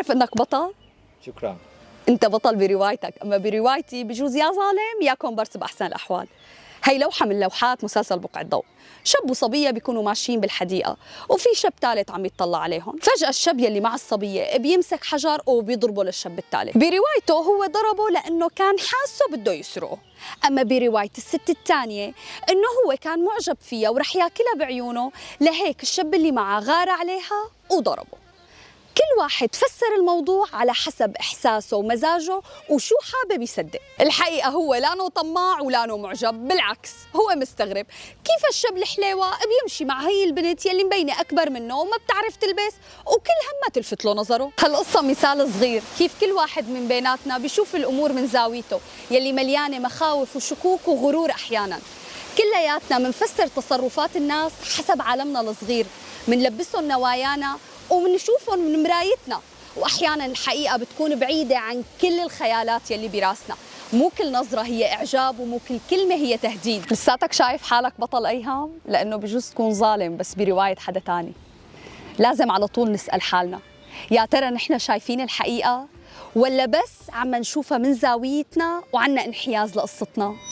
بتعرف انك بطل؟ شكرا. انت بطل بروايتك، اما بروايتي بجوز يا ظالم يا كومبارس باحسن الاحوال. هي لوحه من لوحات مسلسل بقع الضوء. شاب وصبيه بيكونوا ماشيين بالحديقه وفي شاب ثالث عم يتطلع عليهم، فجاه الشاب يلي مع الصبيه بيمسك حجر وبيضربه للشاب الثالث. بروايته هو ضربه لانه كان حاسه بده يسرقه، اما بروايه الست الثانيه انه هو كان معجب فيها ورح ياكلها بعيونه، لهيك الشاب اللي معه غار عليها وضربه. كل واحد فسر الموضوع على حسب إحساسه ومزاجه وشو حابب يصدق. الحقيقة هو لانه طماع ولانه معجب، بالعكس هو مستغرب كيف الشاب الحليوة بيمشي مع هي البنت يلي مبينة أكبر منه وما بتعرف تلبس وكل همها تلفت له نظره. هالقصة مثال صغير كيف كل واحد من بيناتنا بيشوف الأمور من زاويته يلي مليانة مخاوف وشكوك وغرور أحياناً. كلياتنا منفسر تصرفات الناس حسب عالمنا الصغير، منلبسهم نوايانا ومنشوفهم من مرايتنا، واحيانا الحقيقه بتكون بعيده عن كل الخيالات يلي براسنا. مو كل نظره هي اعجاب ومو كل كلمه هي تهديد. لساتك شايف حالك بطل ايهام؟ لانه بجوز تكون ظالم بس بروايه حدا تاني. لازم على طول نسال حالنا، يا ترى نحن شايفين الحقيقه ولا بس عم نشوفها من زاويتنا وعنا انحياز لقصتنا؟